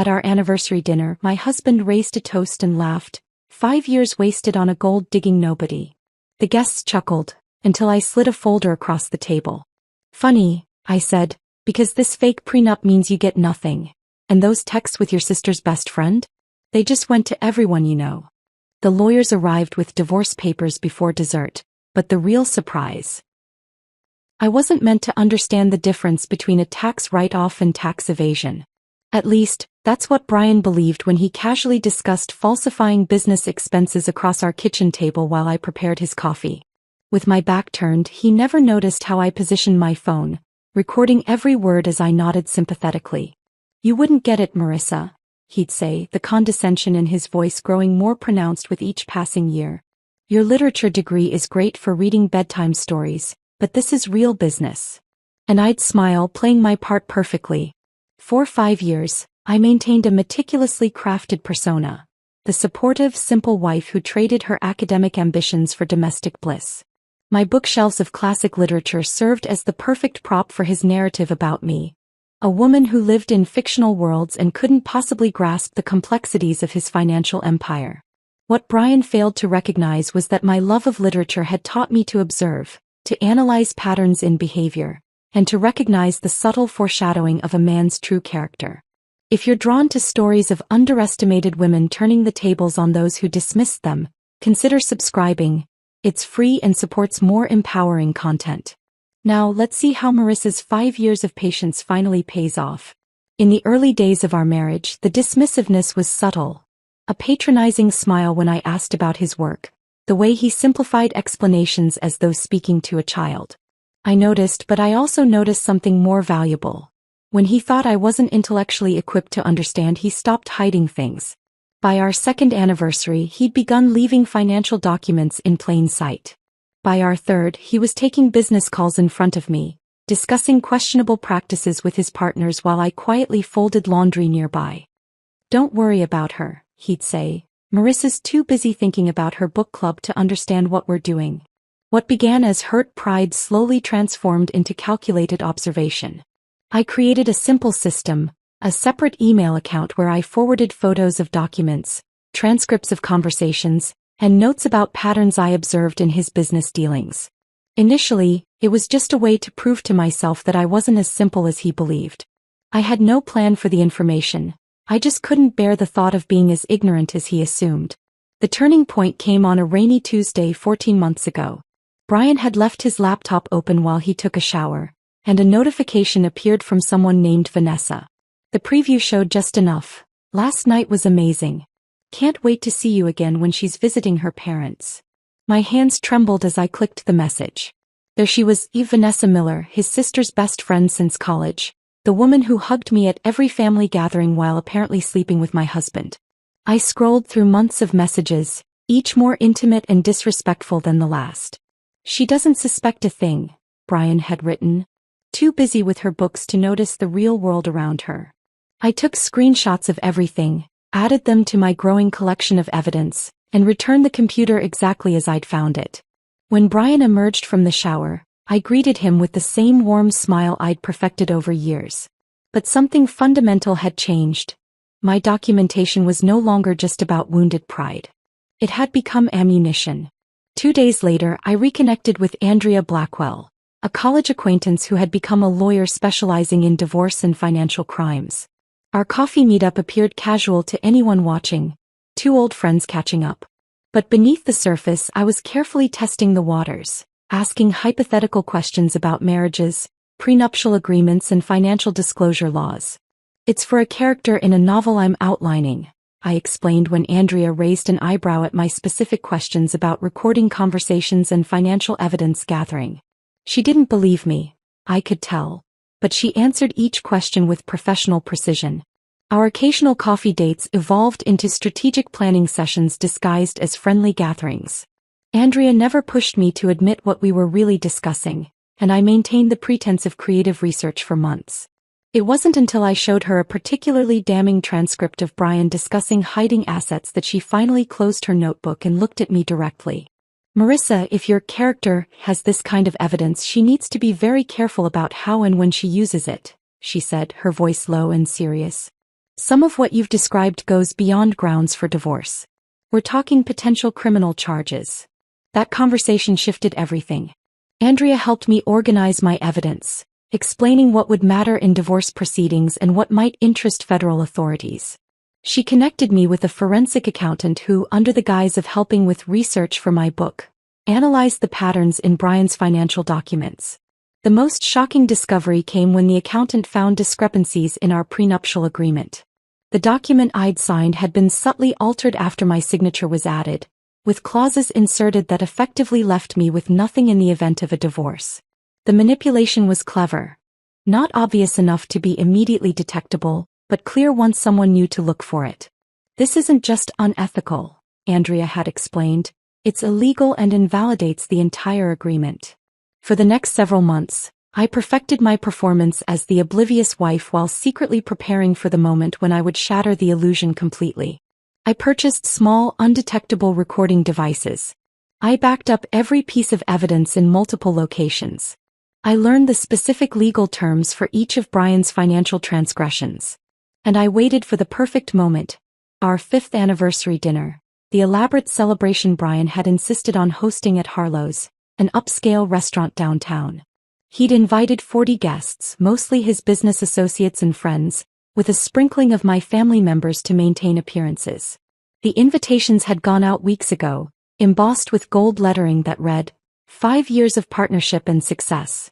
At our anniversary dinner, my husband raised a toast and laughed. 5 years wasted on a gold-digging nobody. The guests chuckled, until I slid a folder across the table. Funny, I said, because this fake prenup means you get nothing. And those texts with your sister's best friend? They just went to everyone you know. The lawyers arrived with divorce papers before dessert, but the real surprise. I wasn't meant to understand the difference between a tax write-off and tax evasion. At least, that's what Brian believed when he casually discussed falsifying business expenses across our kitchen table while I prepared his coffee. With my back turned, he never noticed how I positioned my phone, recording every word as I nodded sympathetically. You wouldn't get it, Marissa, he'd say, the condescension in his voice growing more pronounced with each passing year. Your literature degree is great for reading bedtime stories, but this is real business. And I'd smile, playing my part perfectly. For 5 years, I maintained a meticulously crafted persona. The supportive, simple wife who traded her academic ambitions for domestic bliss. My bookshelves of classic literature served as the perfect prop for his narrative about me. A woman who lived in fictional worlds and couldn't possibly grasp the complexities of his financial empire. What Brian failed to recognize was that my love of literature had taught me to observe, to analyze patterns in behavior, and to recognize the subtle foreshadowing of a man's true character. If you're drawn to stories of underestimated women turning the tables on those who dismissed them, consider subscribing. It's free and supports more empowering content. Now let's see how Marissa's 5 years of patience finally pays off. In the early days of our marriage, the dismissiveness was subtle. A patronizing smile when I asked about his work. The way he simplified explanations as though speaking to a child. I noticed, but I also noticed something more valuable. When he thought I wasn't intellectually equipped to understand, he stopped hiding things. By our second anniversary, he'd begun leaving financial documents in plain sight. By our third, he was taking business calls in front of me, discussing questionable practices with his partners while I quietly folded laundry nearby. Don't worry about her, he'd say. Marissa's too busy thinking about her book club to understand what we're doing. What began as hurt pride slowly transformed into calculated observation. I created a simple system, a separate email account where I forwarded photos of documents, transcripts of conversations, and notes about patterns I observed in his business dealings. Initially, it was just a way to prove to myself that I wasn't as simple as he believed. I had no plan for the information. I just couldn't bear the thought of being as ignorant as he assumed. The turning point came on a rainy Tuesday 14 months ago. Brian had left his laptop open while he took a shower, and a notification appeared from someone named Vanessa. The preview showed just enough. Last night was amazing. Can't wait to see you again when she's visiting her parents. My hands trembled as I clicked the message. There she was, Vanessa Miller, his sister's best friend since college. The woman who hugged me at every family gathering while apparently sleeping with my husband. I scrolled through months of messages, each more intimate and disrespectful than the last. She doesn't suspect a thing, Brian had written. Too busy with her books to notice the real world around her. I took screenshots of everything, added them to my growing collection of evidence, and returned the computer exactly as I'd found it. When Brian emerged from the shower, I greeted him with the same warm smile I'd perfected over years. But something fundamental had changed. My documentation was no longer just about wounded pride. It had become ammunition. 2 days later, I reconnected with Andrea Blackwell, a college acquaintance who had become a lawyer specializing in divorce and financial crimes. Our coffee meetup appeared casual to anyone watching, two old friends catching up. But beneath the surface, I was carefully testing the waters, asking hypothetical questions about marriages, prenuptial agreements and financial disclosure laws. It's for a character in a novel I'm outlining, I explained when Andrea raised an eyebrow at my specific questions about recording conversations and financial evidence gathering. She didn't believe me, I could tell, but she answered each question with professional precision. Our occasional coffee dates evolved into strategic planning sessions disguised as friendly gatherings. Andrea never pushed me to admit what we were really discussing, and I maintained the pretense of creative research for months. It wasn't until I showed her a particularly damning transcript of Brian discussing hiding assets that she finally closed her notebook and looked at me directly. Marissa, if your character has this kind of evidence, she needs to be very careful about how and when she uses it, she said, her voice low and serious. Some of what you've described goes beyond grounds for divorce. We're talking potential criminal charges. That conversation shifted everything. Andrea helped me organize my evidence, explaining what would matter in divorce proceedings and what might interest federal authorities. She connected me with a forensic accountant who, under the guise of helping with research for my book, analyzed the patterns in Brian's financial documents. The most shocking discovery came when the accountant found discrepancies in our prenuptial agreement. The document I'd signed had been subtly altered after my signature was added, with clauses inserted that effectively left me with nothing in the event of a divorce. The manipulation was clever. Not obvious enough to be immediately detectable, but clear once someone knew to look for it. This isn't just unethical, Andrea had explained, it's illegal and invalidates the entire agreement. For the next several months, I perfected my performance as the oblivious wife while secretly preparing for the moment when I would shatter the illusion completely. I purchased small, undetectable recording devices. I backed up every piece of evidence in multiple locations. I learned the specific legal terms for each of Brian's financial transgressions. And I waited for the perfect moment, our 5th anniversary dinner, the elaborate celebration Brian had insisted on hosting at Harlow's, an upscale restaurant downtown. He'd invited 40 guests, mostly his business associates and friends, with a sprinkling of my family members to maintain appearances. The invitations had gone out weeks ago, embossed with gold lettering that read, 5 years of partnership and success.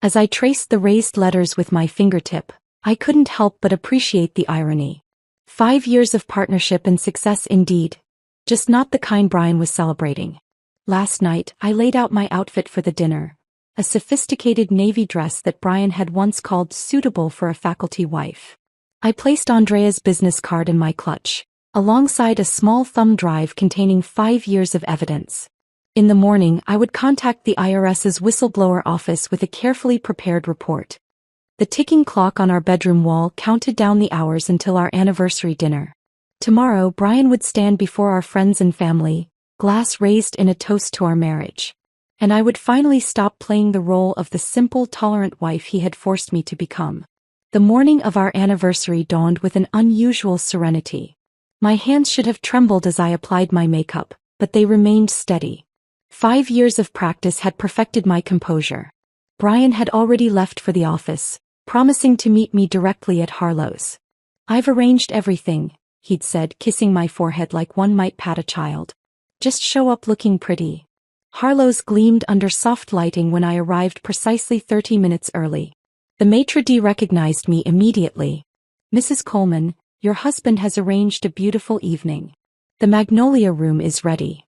As I traced the raised letters with my fingertip, I couldn't help but appreciate the irony. 5 years of partnership and success indeed. Just not the kind Brian was celebrating. Last night, I laid out my outfit for the dinner. A sophisticated navy dress that Brian had once called suitable for a faculty wife. I placed Andrea's business card in my clutch, alongside a small thumb drive containing 5 years of evidence. In the morning, I would contact the IRS's whistleblower office with a carefully prepared report. The ticking clock on our bedroom wall counted down the hours until our anniversary dinner. Tomorrow, Brian would stand before our friends and family, glass raised in a toast to our marriage. And I would finally stop playing the role of the simple, tolerant wife he had forced me to become. The morning of our anniversary dawned with an unusual serenity. My hands should have trembled as I applied my makeup, but they remained steady. 5 years of practice had perfected my composure. Brian had already left for the office, promising to meet me directly at Harlow's. "I've arranged everything," he'd said, kissing my forehead like one might pat a child. "Just show up looking pretty." Harlow's gleamed under soft lighting when I arrived precisely 30 minutes early. The maitre d' recognized me immediately. "Mrs. Coleman, your husband has arranged a beautiful evening. The Magnolia Room is ready."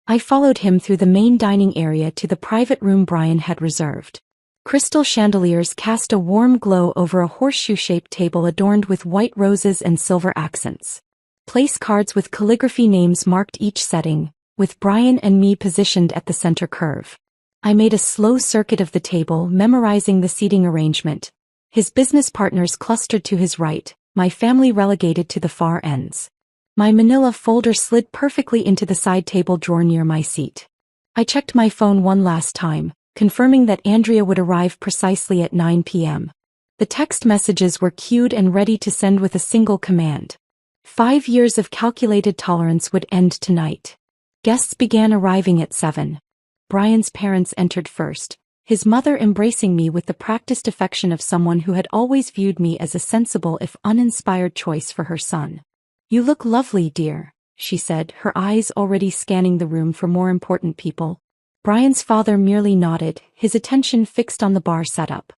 I followed him through the main dining area to the private room Brian had reserved. Crystal chandeliers cast a warm glow over a horseshoe-shaped table adorned with white roses and silver accents. Place cards with calligraphy names marked each setting, with Brian and me positioned at the center curve. I made a slow circuit of the table, memorizing the seating arrangement. His business partners clustered to his right, my family relegated to the far ends. My manila folder slid perfectly into the side table drawer near my seat. I checked my phone one last time, confirming that Andrea would arrive precisely at 9 p.m. The text messages were queued and ready to send with a single command. 5 years of calculated tolerance would end tonight. Guests began arriving at 7. Brian's parents entered first, his mother embracing me with the practiced affection of someone who had always viewed me as a sensible if uninspired choice for her son. "You look lovely, dear," she said, her eyes already scanning the room for more important people. Brian's father merely nodded, his attention fixed on the bar setup.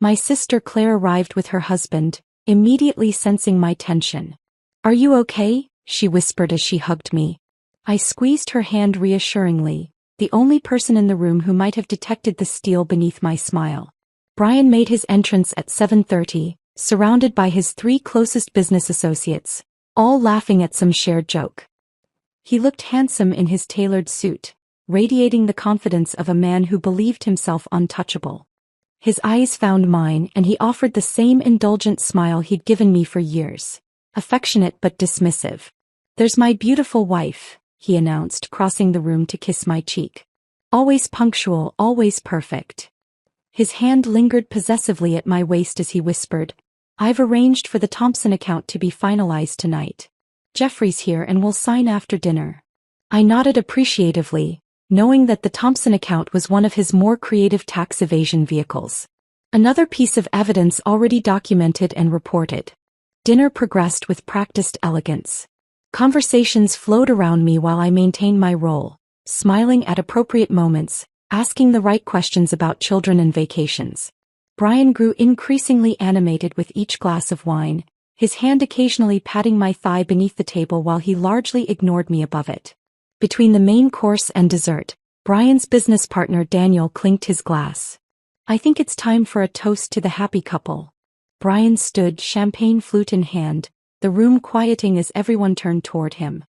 My sister Claire arrived with her husband, immediately sensing my tension. "Are you okay?" she whispered as she hugged me. I squeezed her hand reassuringly, the only person in the room who might have detected the steel beneath my smile. Brian made his entrance at 7:30, surrounded by his 3 closest business associates, all laughing at some shared joke. He looked handsome in his tailored suit, radiating the confidence of a man who believed himself untouchable. His eyes found mine and he offered the same indulgent smile he'd given me for years, affectionate but dismissive. "There's my beautiful wife," he announced, crossing the room to kiss my cheek. "Always punctual, always perfect." His hand lingered possessively at my waist as he whispered, I've arranged for the Thompson account to be finalized tonight. Jeffrey's here and will sign after dinner. I nodded appreciatively, knowing that the Thompson account was one of his more creative tax evasion vehicles. Another piece of evidence already documented and reported. Dinner progressed with practiced elegance. Conversations flowed around me while I maintained my role, smiling at appropriate moments, asking the right questions about children and vacations. Brian grew increasingly animated with each glass of wine, his hand occasionally patting my thigh beneath the table while he largely ignored me above it. Between the main course and dessert, Brian's business partner Daniel clinked his glass. I think it's time for a toast to the happy couple. Brian stood, champagne flute in hand, the room quieting as everyone turned toward him.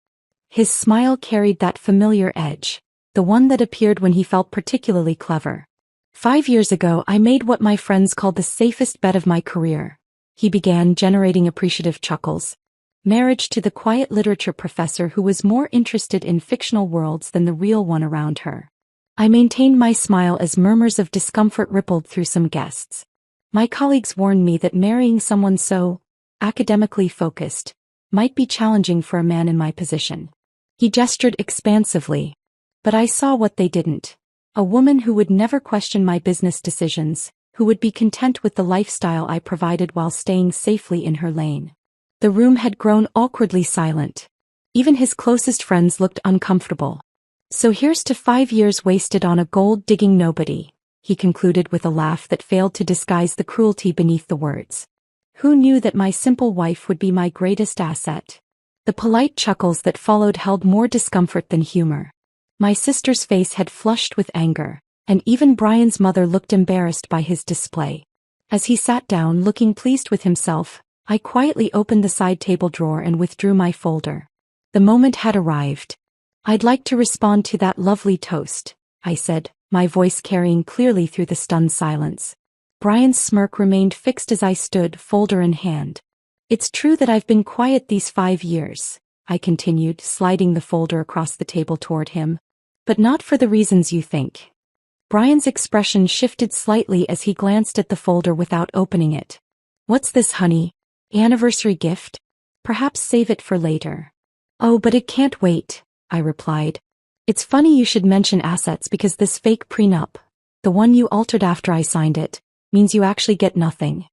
His smile carried that familiar edge, the one that appeared when he felt particularly clever. 5 years ago I made what my friends called the safest bet of my career. He began, generating appreciative chuckles. Marriage to the quiet literature professor who was more interested in fictional worlds than the real one around her. I maintained my smile as murmurs of discomfort rippled through some guests. My colleagues warned me that marrying someone so academically focused might be challenging for a man in my position. He gestured expansively. But I saw what they didn't. A woman who would never question my business decisions, who would be content with the lifestyle I provided while staying safely in her lane. The room had grown awkwardly silent. Even his closest friends looked uncomfortable. So here's to 5 years wasted on a gold-digging nobody, he concluded with a laugh that failed to disguise the cruelty beneath the words. Who knew that my simple wife would be my greatest asset? The polite chuckles that followed held more discomfort than humor. My sister's face had flushed with anger, and even Brian's mother looked embarrassed by his display. As he sat down looking pleased with himself, I quietly opened the side table drawer and withdrew my folder. The moment had arrived. I'd like to respond to that lovely toast, I said, my voice carrying clearly through the stunned silence. Brian's smirk remained fixed as I stood, folder in hand. It's true that I've been quiet these 5 years, I continued, sliding the folder across the table toward him. But not for the reasons you think. Brian's expression shifted slightly as he glanced at the folder without opening it. What's this, honey? Anniversary gift? Perhaps save it for later. Oh, but it can't wait, I replied. It's funny you should mention assets because this fake prenup, the one you altered after I signed it, means you actually get nothing.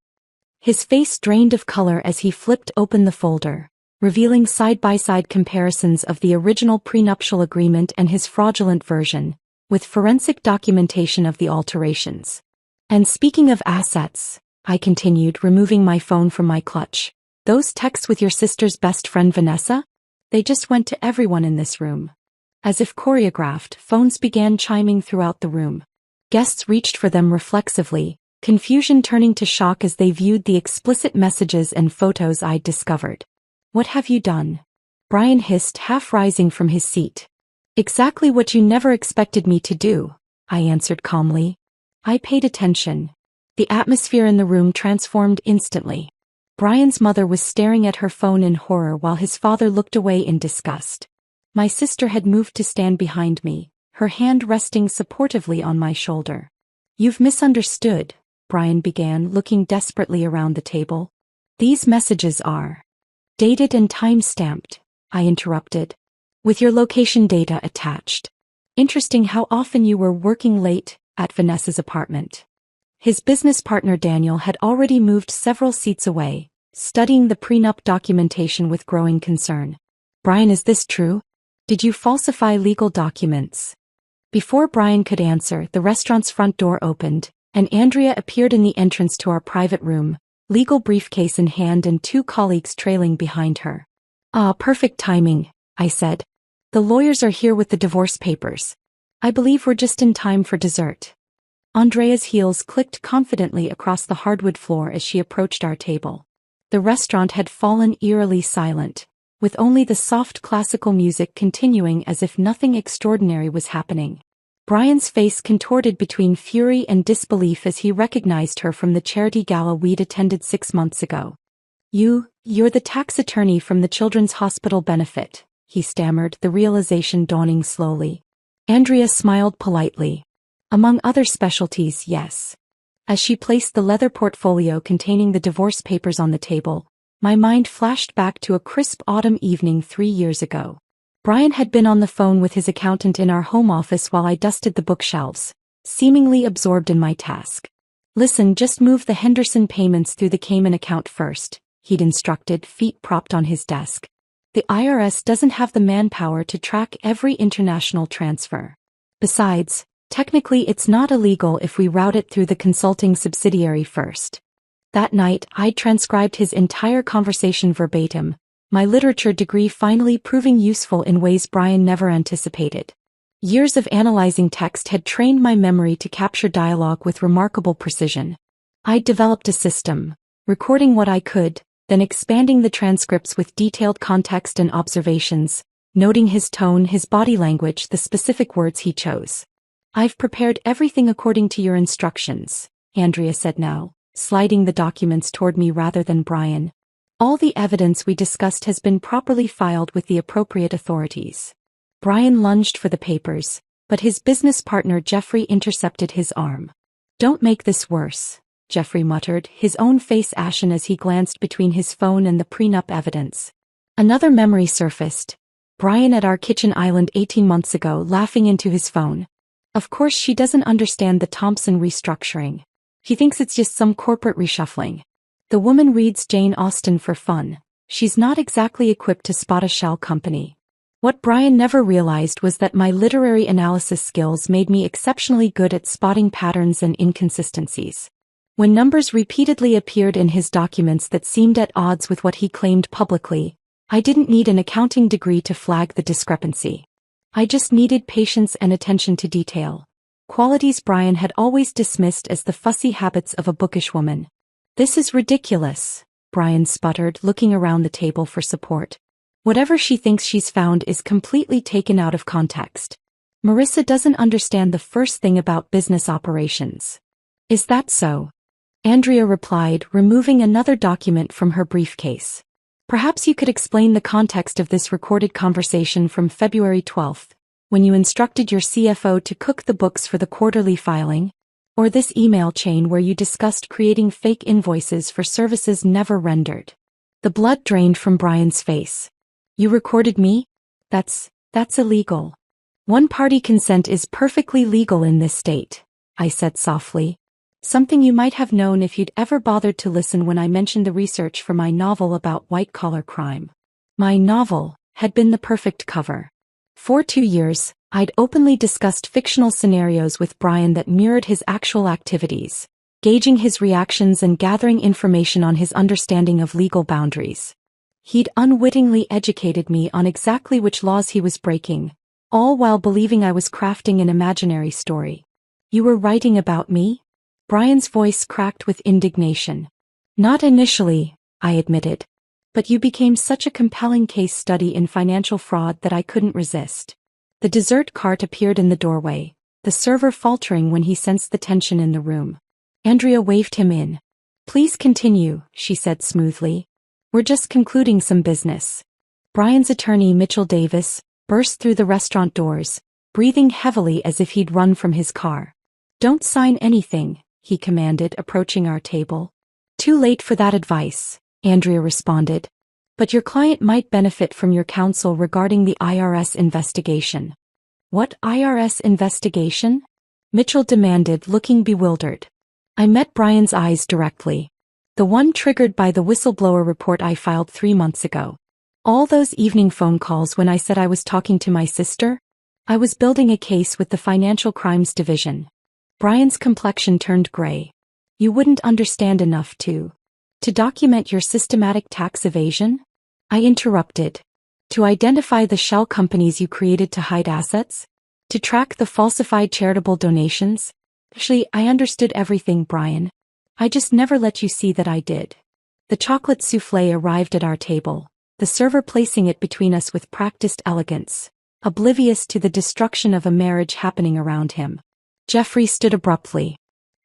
His face drained of color as he flipped open the folder, revealing side-by-side comparisons of the original prenuptial agreement and his fraudulent version, with forensic documentation of the alterations. And speaking of assets, I continued, removing my phone from my clutch, those texts with your sister's best friend Vanessa? They just went to everyone in this room. As if choreographed, phones began chiming throughout the room. Guests reached for them reflexively, confusion turning to shock as they viewed the explicit messages and photos I'd discovered. What have you done? Brian hissed, half rising from his seat. Exactly what you never expected me to do, I answered calmly. I paid attention. The atmosphere in the room transformed instantly. Brian's mother was staring at her phone in horror while his father looked away in disgust. My sister had moved to stand behind me, her hand resting supportively on my shoulder. You've misunderstood, Brian began, looking desperately around the table. These messages are dated and time-stamped, I interrupted, with your location data attached. Interesting how often you were working late at Vanessa's apartment. His business partner Daniel had already moved several seats away, studying the prenup documentation with growing concern. Brian, is this true? Did you falsify legal documents? Before Brian could answer, the restaurant's front door opened, and Andrea appeared in the entrance to our private room, legal briefcase in hand and 2 colleagues trailing behind her. Ah, perfect timing, I said. The lawyers are here with the divorce papers. I believe we're just in time for dessert. Andrea's heels clicked confidently across the hardwood floor as she approached our table. The restaurant had fallen eerily silent, with only the soft classical music continuing as if nothing extraordinary was happening. Brian's face contorted between fury and disbelief as he recognized her from the charity gala we'd attended 6 months ago. You're the tax attorney from the Children's Hospital benefit, he stammered, the realization dawning slowly. Andrea smiled politely. Among other specialties, yes. As she placed the leather portfolio containing the divorce papers on the table, my mind flashed back to a crisp autumn evening 3 years ago. Brian had been on the phone with his accountant in our home office while I dusted the bookshelves, seemingly absorbed in my task. "Listen, just move the Henderson payments through the Cayman account first," he'd instructed, feet propped on his desk. "The IRS doesn't have the manpower to track every international transfer. Besides, technically it's not illegal if we route it through the consulting subsidiary first." That night, I transcribed his entire conversation verbatim, my literature degree finally proving useful in ways Brian never anticipated. Years of analyzing text had trained my memory to capture dialogue with remarkable precision. I'd developed a system, recording what I could, then expanding the transcripts with detailed context and observations, noting his tone, his body language, the specific words he chose. "I've prepared everything according to your instructions," Andrea said now, sliding the documents toward me rather than Brian. "All the evidence we discussed has been properly filed with the appropriate authorities." Brian lunged for the papers, but his business partner Jeffrey intercepted his arm. "Don't make this worse," Jeffrey muttered, his own face ashen as he glanced between his phone and the prenup evidence. Another memory surfaced. Brian at our kitchen island 18 months ago, laughing into his phone. "Of course she doesn't understand the Thompson restructuring. She thinks it's just some corporate reshuffling. The woman reads Jane Austen for fun. She's not exactly equipped to spot a shell company." What Brian never realized was that my literary analysis skills made me exceptionally good at spotting patterns and inconsistencies. When numbers repeatedly appeared in his documents that seemed at odds with what he claimed publicly, I didn't need an accounting degree to flag the discrepancy. I just needed patience and attention to detail, qualities Brian had always dismissed as the fussy habits of a bookish woman. "This is ridiculous," Brian sputtered, looking around the table for support. "Whatever she thinks she's found is completely taken out of context. Marissa doesn't understand the first thing about business operations." "Is that so?" Andrea replied, removing another document from her briefcase. "Perhaps you could explain the context of this recorded conversation from February 12th, when you instructed your CFO to cook the books for the quarterly filing, or this email chain where you discussed creating fake invoices for services never rendered." The blood drained from Brian's face. "You recorded me? That's illegal." "One-party consent is perfectly legal in this state," I said softly. "Something you might have known if you'd ever bothered to listen when I mentioned the research for my novel about white-collar crime." My novel had been the perfect cover. For 2 years, I'd openly discussed fictional scenarios with Brian that mirrored his actual activities, gauging his reactions and gathering information on his understanding of legal boundaries. He'd unwittingly educated me on exactly which laws he was breaking, all while believing I was crafting an imaginary story. "You were writing about me?" Brian's voice cracked with indignation. "Not initially," I admitted. "But you became such a compelling case study in financial fraud that I couldn't resist." The dessert cart appeared in the doorway, the server faltering when he sensed the tension in the room. Andrea waved him in. "Please continue," she said smoothly. "We're just concluding some business." Brian's attorney, Mitchell Davis, burst through the restaurant doors, breathing heavily as if he'd run from his car. "Don't sign anything," he commanded, approaching our table. "Too late for that advice," Andrea responded. "But your client might benefit from your counsel regarding the IRS investigation." "What IRS investigation?" Mitchell demanded, looking bewildered. I met Brian's eyes directly. "The one triggered by the whistleblower report I filed 3 months ago. All those evening phone calls when I said I was talking to my sister? I was building a case with the Financial Crimes Division." Brian's complexion turned gray. "You wouldn't understand enough to document your systematic tax evasion?" I interrupted. "To identify the shell companies you created to hide assets? To track the falsified charitable donations?" "Actually, I understood everything, Brian. I just never let you see that I did." The chocolate soufflé arrived at our table, the server placing it between us with practiced elegance, oblivious to the destruction of a marriage happening around him. Jeffrey stood abruptly.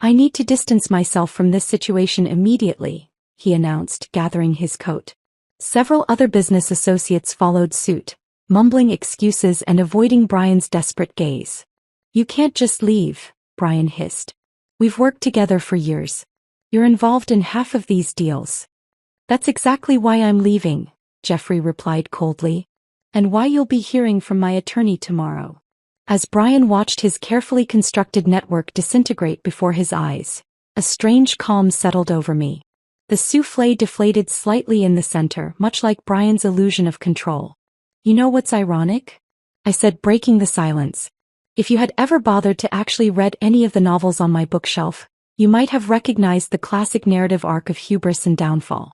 "I need to distance myself from this situation immediately," he announced, gathering his coat. Several other business associates followed suit, mumbling excuses and avoiding Brian's desperate gaze. "You can't just leave," Brian hissed. We've worked together for years. You're involved in half of these deals. That's exactly why I'm leaving, Jeffrey replied coldly. And why you'll be hearing from my attorney tomorrow. As Brian watched his carefully constructed network disintegrate before his eyes, a strange calm settled over me. The souffle deflated slightly in the center, much like Brian's illusion of control. You know what's ironic? I said, breaking the silence. If you had ever bothered to actually read any of the novels on my bookshelf, you might have recognized the classic narrative arc of hubris and downfall.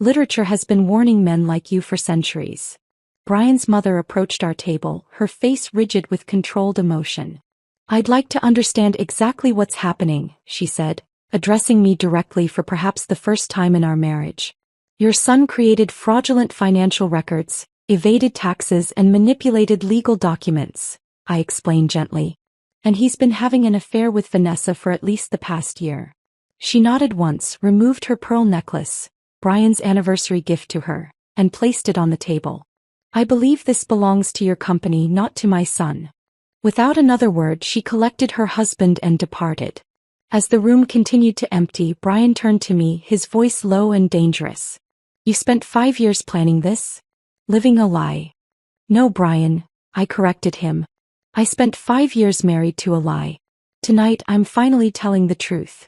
Literature has been warning men like you for centuries. Brian's mother approached our table, her face rigid with controlled emotion. I'd like to understand exactly what's happening, she said, addressing me directly for perhaps the first time in our marriage. Your son created fraudulent financial records, evaded taxes and manipulated legal documents, I explained gently. And he's been having an affair with Vanessa for at least the past year. She nodded once, removed her pearl necklace, Brian's anniversary gift to her, and placed it on the table. I believe this belongs to your company, not to my son. Without another word, she collected her husband and departed. As the room continued to empty, Brian turned to me, his voice low and dangerous. You spent 5 years planning this? Living a lie. No, Brian, I corrected him. I spent 5 years married to a lie. Tonight I'm finally telling the truth.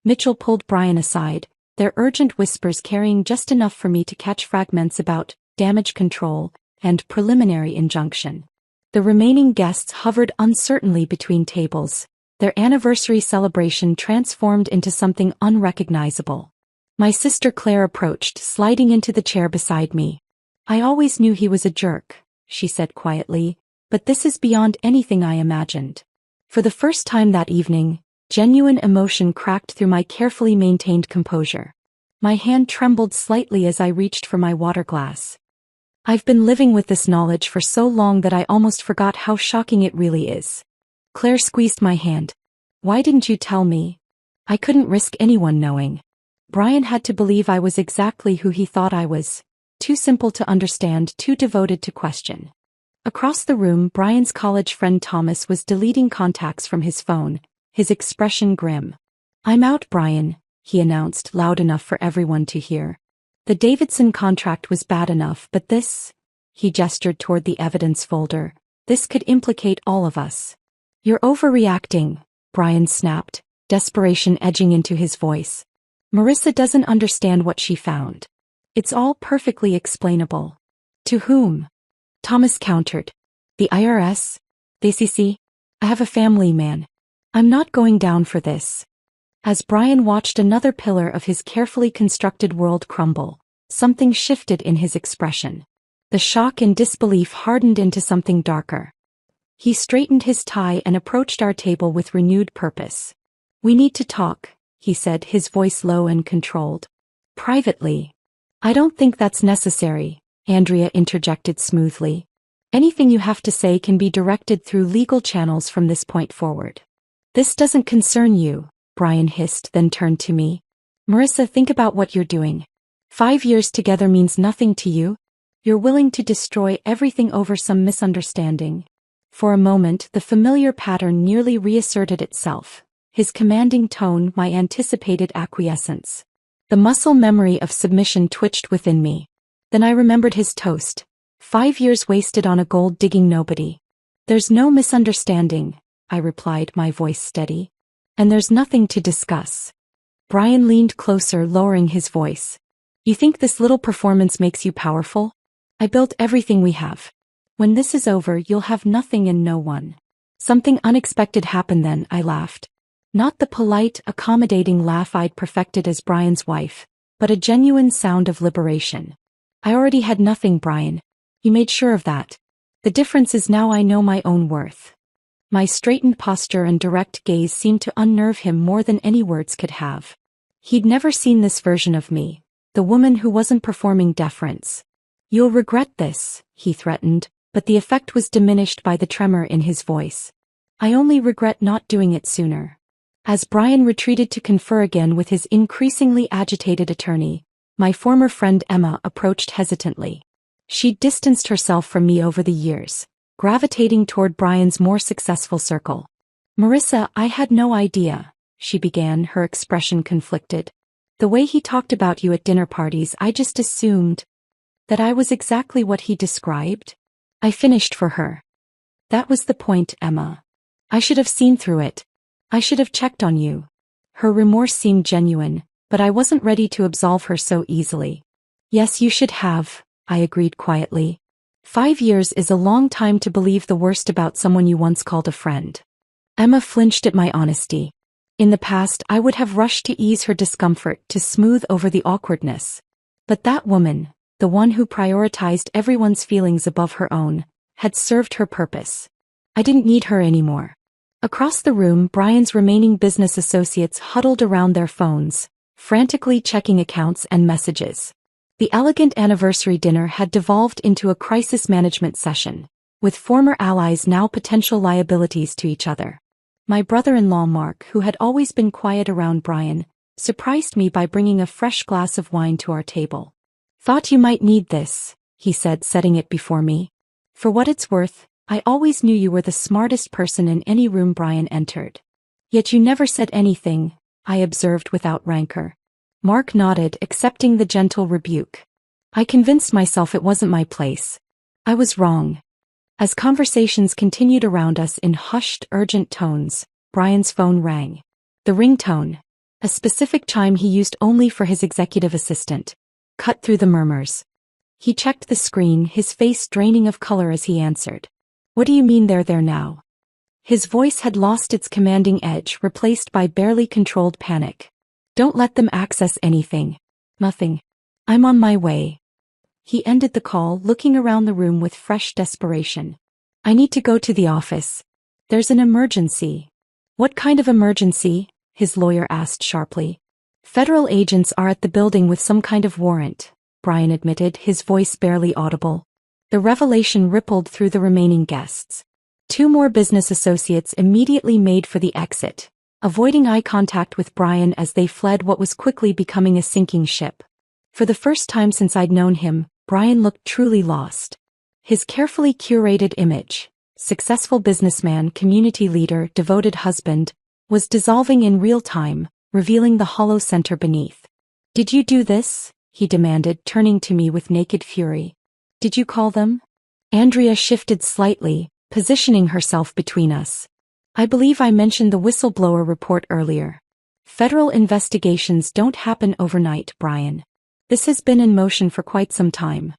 Mitchell pulled Brian aside, their urgent whispers carrying just enough for me to catch fragments about damage control and preliminary injunction. The remaining guests hovered uncertainly between tables, their anniversary celebration transformed into something unrecognizable. My sister Claire approached, sliding into the chair beside me. I always knew he was a jerk, she said quietly, but this is beyond anything I imagined. For the first time that evening, genuine emotion cracked through my carefully maintained composure. My hand trembled slightly as I reached for my water glass. I've been living with this knowledge for so long that I almost forgot how shocking it really is. Claire squeezed my hand. Why didn't you tell me? I couldn't risk anyone knowing. Brian had to believe I was exactly who he thought I was. Too simple to understand, too devoted to question. Across the room, Brian's college friend Thomas was deleting contacts from his phone, his expression grim. I'm out, Brian, he announced, loud enough for everyone to hear. The Davidson contract was bad enough, but this, he gestured toward the evidence folder, this could implicate all of us. You're overreacting, Brian snapped, desperation edging into his voice. Marissa doesn't understand what she found. It's all perfectly explainable. To whom? Thomas countered. The IRS? The SEC? I have a family, man. I'm not going down for this. As Brian watched another pillar of his carefully constructed world crumble, something shifted in his expression. The shock and disbelief hardened into something darker. He straightened his tie and approached our table with renewed purpose. We need to talk, he said, his voice low and controlled. Privately. I don't think that's necessary, Andrea interjected smoothly. Anything you have to say can be directed through legal channels from this point forward. This doesn't concern you, Brian hissed, then turned to me. Marissa, think about what you're doing. 5 years together means nothing to you? You're willing to destroy everything over some misunderstanding. For a moment, the familiar pattern nearly reasserted itself. His commanding tone, my anticipated acquiescence. The muscle memory of submission twitched within me. Then I remembered his toast. 5 years wasted on a gold-digging nobody. There's no misunderstanding, I replied, my voice steady. And there's nothing to discuss. Brian leaned closer, lowering his voice. You think this little performance makes you powerful? I built everything we have. When this is over, you'll have nothing and no one. Something unexpected happened then, I laughed. Not the polite, accommodating laugh I'd perfected as Brian's wife, but a genuine sound of liberation. I already had nothing, Brian. You made sure of that. The difference is now I know my own worth. My straightened posture and direct gaze seemed to unnerve him more than any words could have. He'd never seen this version of me, the woman who wasn't performing deference. You'll regret this, he threatened, but the effect was diminished by the tremor in his voice. I only regret not doing it sooner. As Brian retreated to confer again with his increasingly agitated attorney, my former friend Emma approached hesitantly. She'd distanced herself from me over the years, gravitating toward Brian's more successful circle. Marissa, I had no idea, she began, her expression conflicted. The way he talked about you at dinner parties, I just assumed that I was exactly what he described. I finished for her. That was the point, Emma. I should have seen through it. I should have checked on you. Her remorse seemed genuine, but I wasn't ready to absolve her so easily. Yes, you should have, I agreed quietly. 5 years is a long time to believe the worst about someone you once called a friend. Emma flinched at my honesty. In the past, I would have rushed to ease her discomfort, to smooth over the awkwardness. But that woman, the one who prioritized everyone's feelings above her own, had served her purpose. I didn't need her anymore. Across the room, Brian's remaining business associates huddled around their phones, frantically checking accounts and messages. The elegant anniversary dinner had devolved into a crisis management session, with former allies now potential liabilities to each other. My brother-in-law Mark, who had always been quiet around Brian, surprised me by bringing a fresh glass of wine to our table. Thought you might need this, he said, setting it before me. For what it's worth, I always knew you were the smartest person in any room Brian entered. Yet you never said anything, I observed without rancor. Mark nodded, accepting the gentle rebuke. I convinced myself it wasn't my place. I was wrong. As conversations continued around us in hushed, urgent tones, Brian's phone rang. The ringtone, a specific chime he used only for his executive assistant, cut through the murmurs. He checked the screen, his face draining of color as he answered. What do you mean they're there now? His voice had lost its commanding edge, replaced by barely controlled panic. Don't let them access anything. Nothing. I'm on my way. He ended the call, looking around the room with fresh desperation. I need to go to the office. There's an emergency. What kind of emergency? His lawyer asked sharply. Federal agents are at the building with some kind of warrant, Brian admitted, his voice barely audible. The revelation rippled through the remaining guests. 2 more business associates immediately made for the exit, avoiding eye contact with Brian as they fled what was quickly becoming a sinking ship. For the first time since I'd known him, Brian looked truly lost. His carefully curated image, successful businessman, community leader, devoted husband, was dissolving in real time, revealing the hollow center beneath. Did you do this? He demanded, turning to me with naked fury. Did you call them? Andrea shifted slightly, positioning herself between us. I believe I mentioned the whistleblower report earlier. Federal investigations don't happen overnight, Brian. This has been in motion for quite some time.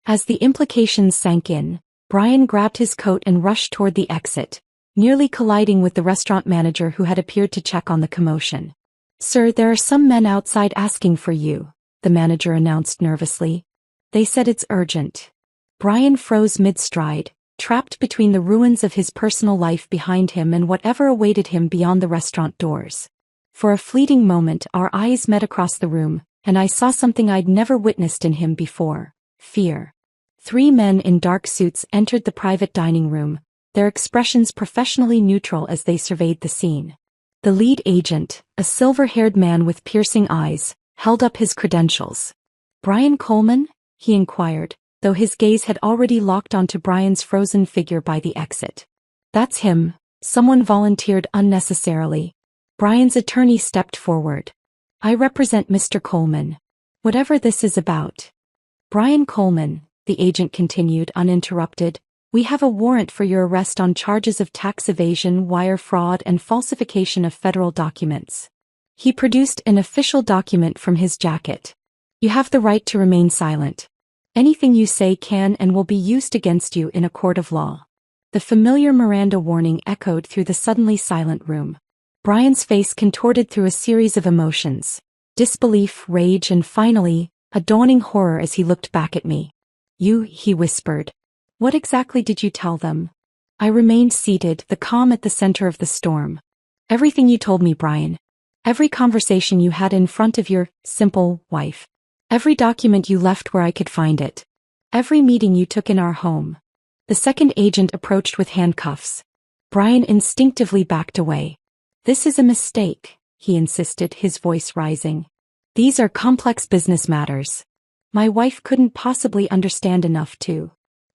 As the implications sank in, Brian grabbed his coat and rushed toward the exit, nearly colliding with the restaurant manager who had appeared to check on the commotion. Sir, there are some men outside asking for you, the manager announced nervously. They said it's urgent. Brian froze mid-stride, trapped between the ruins of his personal life behind him and whatever awaited him beyond the restaurant doors. For a fleeting moment, our eyes met across the room, and I saw something I'd never witnessed in him before: fear. 3 men in dark suits entered the private dining room, their expressions professionally neutral as they surveyed the scene. The lead agent, a silver-haired man with piercing eyes, held up his credentials. Brian Coleman? He inquired, though his gaze had already locked onto Brian's frozen figure by the exit. That's him, someone volunteered unnecessarily. Brian's attorney stepped forward. I represent Mr. Coleman. Whatever this is about. Brian Coleman, the agent continued uninterrupted, we have a warrant for your arrest on charges of tax evasion, wire fraud, and falsification of federal documents. He produced an official document from his jacket. You have the right to remain silent. Anything you say can and will be used against you in a court of law. The familiar Miranda warning echoed through the suddenly silent room. Brian's face contorted through a series of emotions: disbelief, rage, and finally, a dawning horror as he looked back at me. You, he whispered. What exactly did you tell them? I remained seated, the calm at the center of the storm. Everything you told me, Brian. Every conversation you had in front of your simple wife. Every document you left where I could find it. Every meeting you took in our home. The second agent approached with handcuffs. Brian instinctively backed away. This is a mistake, he insisted, his voice rising. These are complex business matters. My wife couldn't possibly understand enough to.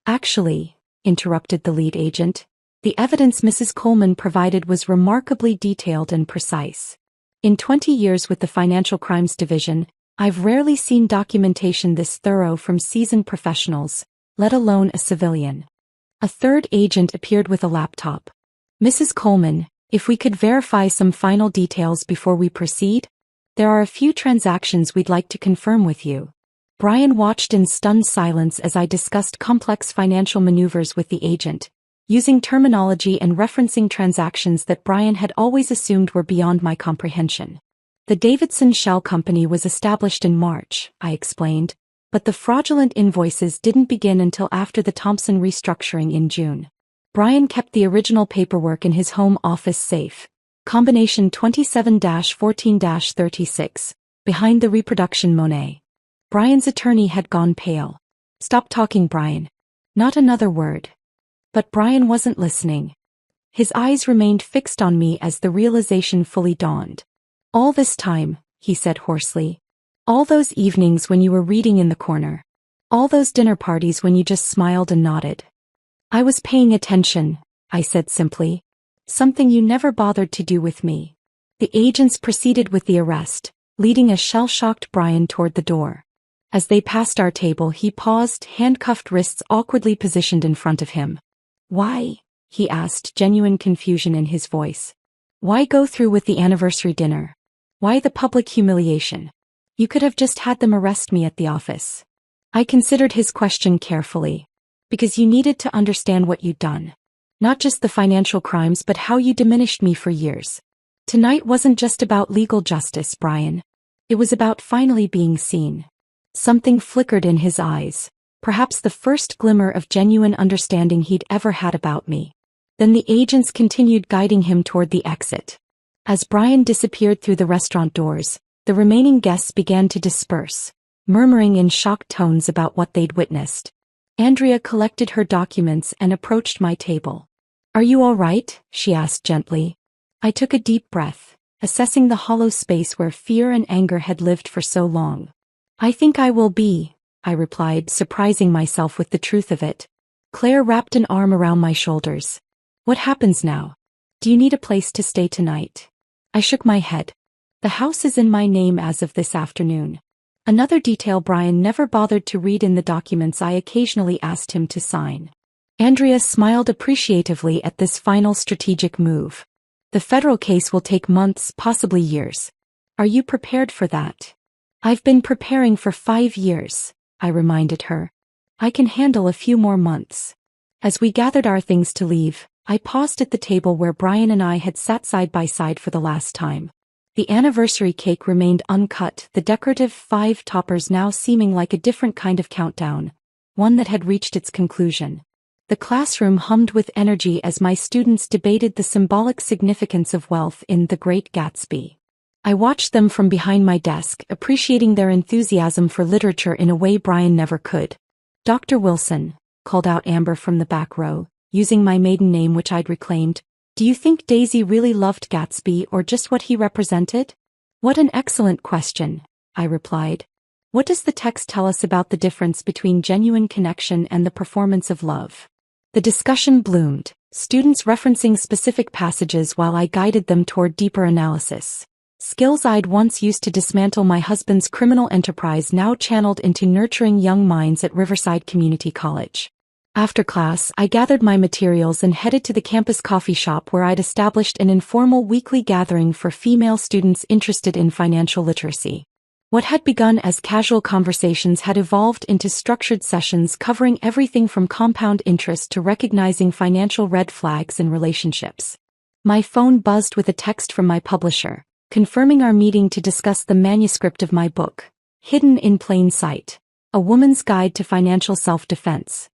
Actually, interrupted the lead agent, the evidence Mrs. Coleman provided was remarkably detailed and precise. In 20 years with the Financial Crimes Division, I've rarely seen documentation this thorough from seasoned professionals, let alone a civilian. A third agent appeared with a laptop. Mrs. Coleman, if we could verify some final details before we proceed? There are a few transactions we'd like to confirm with you. Brian watched in stunned silence as I discussed complex financial maneuvers with the agent, using terminology and referencing transactions that Brian had always assumed were beyond my comprehension. The Davidson Shell Company was established in March, I explained, but the fraudulent invoices didn't begin until after the Thompson restructuring in June. Brian kept the original paperwork in his home office safe, combination 27-14-36, behind the reproduction Monet. Brian's attorney had gone pale. "Stop talking, Brian." Not another word. But Brian wasn't listening. His eyes remained fixed on me as the realization fully dawned. "All this time," he said hoarsely. "All those evenings when you were reading in the corner. All those dinner parties when you just smiled and nodded." "I was paying attention," I said simply. "Something you never bothered to do with me." The agents proceeded with the arrest, leading a shell-shocked Brian toward the door. As they passed our table, he paused, handcuffed wrists awkwardly positioned in front of him. "Why?" he asked, genuine confusion in his voice. "Why go through with the anniversary dinner? Why the public humiliation? You could have just had them arrest me at the office." I considered his question carefully. "Because you needed to understand what you'd done. Not just the financial crimes but how you diminished me for years. Tonight wasn't just about legal justice, Brian. It was about finally being seen." Something flickered in his eyes, perhaps the first glimmer of genuine understanding he'd ever had about me. Then the agents continued guiding him toward the exit. As Brian disappeared through the restaurant doors, the remaining guests began to disperse, murmuring in shocked tones about what they'd witnessed. Andrea collected her documents and approached my table. "Are you all right?" she asked gently. I took a deep breath, assessing the hollow space where fear and anger had lived for so long. "I think I will be," I replied, surprising myself with the truth of it. Claire wrapped an arm around my shoulders. "What happens now? Do you need a place to stay tonight?" I shook my head. "The house is in my name as of this afternoon." Another detail Brian never bothered to read in the documents I occasionally asked him to sign. Andrea smiled appreciatively at this final strategic move. "The federal case will take months, possibly years. Are you prepared for that?" "I've been preparing for 5 years," I reminded her. "I can handle a few more months." As we gathered our things to leave, I paused at the table where Brian and I had sat side by side for the last time. The anniversary cake remained uncut, the decorative 5 toppers now seeming like a different kind of countdown, one that had reached its conclusion. The classroom hummed with energy as my students debated the symbolic significance of wealth in The Great Gatsby. I watched them from behind my desk, appreciating their enthusiasm for literature in a way Brian never could. "Dr. Wilson," called out Amber from the back row, using my maiden name which I'd reclaimed, "do you think Daisy really loved Gatsby or just what he represented?" "What an excellent question," I replied. "What does the text tell us about the difference between genuine connection and the performance of love?" The discussion bloomed, students referencing specific passages while I guided them toward deeper analysis. Skills I'd once used to dismantle my husband's criminal enterprise now channeled into nurturing young minds at Riverside Community College. After class, I gathered my materials and headed to the campus coffee shop where I'd established an informal weekly gathering for female students interested in financial literacy. What had begun as casual conversations had evolved into structured sessions covering everything from compound interest to recognizing financial red flags in relationships. My phone buzzed with a text from my publisher, confirming our meeting to discuss the manuscript of my book, Hidden in Plain Sight: A Woman's Guide to Financial Self-Defense.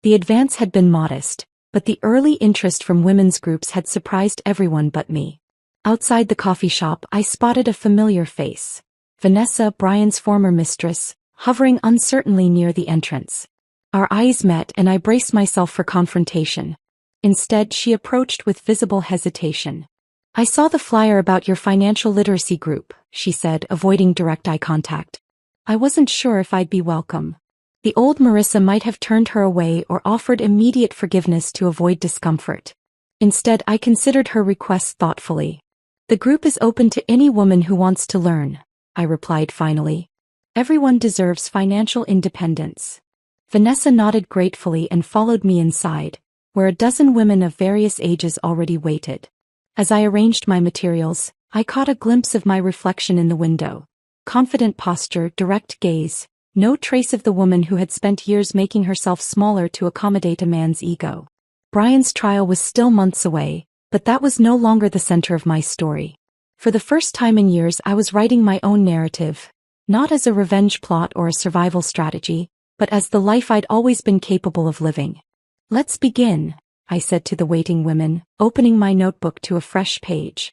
The advance had been modest, but the early interest from women's groups had surprised everyone but me. Outside the coffee shop, I spotted a familiar face. Vanessa, Brian's former mistress, hovering uncertainly near the entrance. Our eyes met and I braced myself for confrontation. Instead, she approached with visible hesitation. "I saw the flyer about your financial literacy group," she said, avoiding direct eye contact. "I wasn't sure if I'd be welcome." The old Marissa might have turned her away or offered immediate forgiveness to avoid discomfort. Instead, I considered her request thoughtfully. The group is open to any woman who wants to learn, I replied finally. Everyone deserves financial independence. Vanessa nodded gratefully and followed me inside, where a dozen women of various ages already waited. As I arranged my materials, I caught a glimpse of my reflection in the window. Confident posture, direct gaze, no trace of the woman who had spent years making herself smaller to accommodate a man's ego. Brian's trial was still months away, but that was no longer the center of my story. For the first time in years I was writing my own narrative, not as a revenge plot or a survival strategy, but as the life I'd always been capable of living. Let's begin, I said to the waiting women, opening my notebook to a fresh page.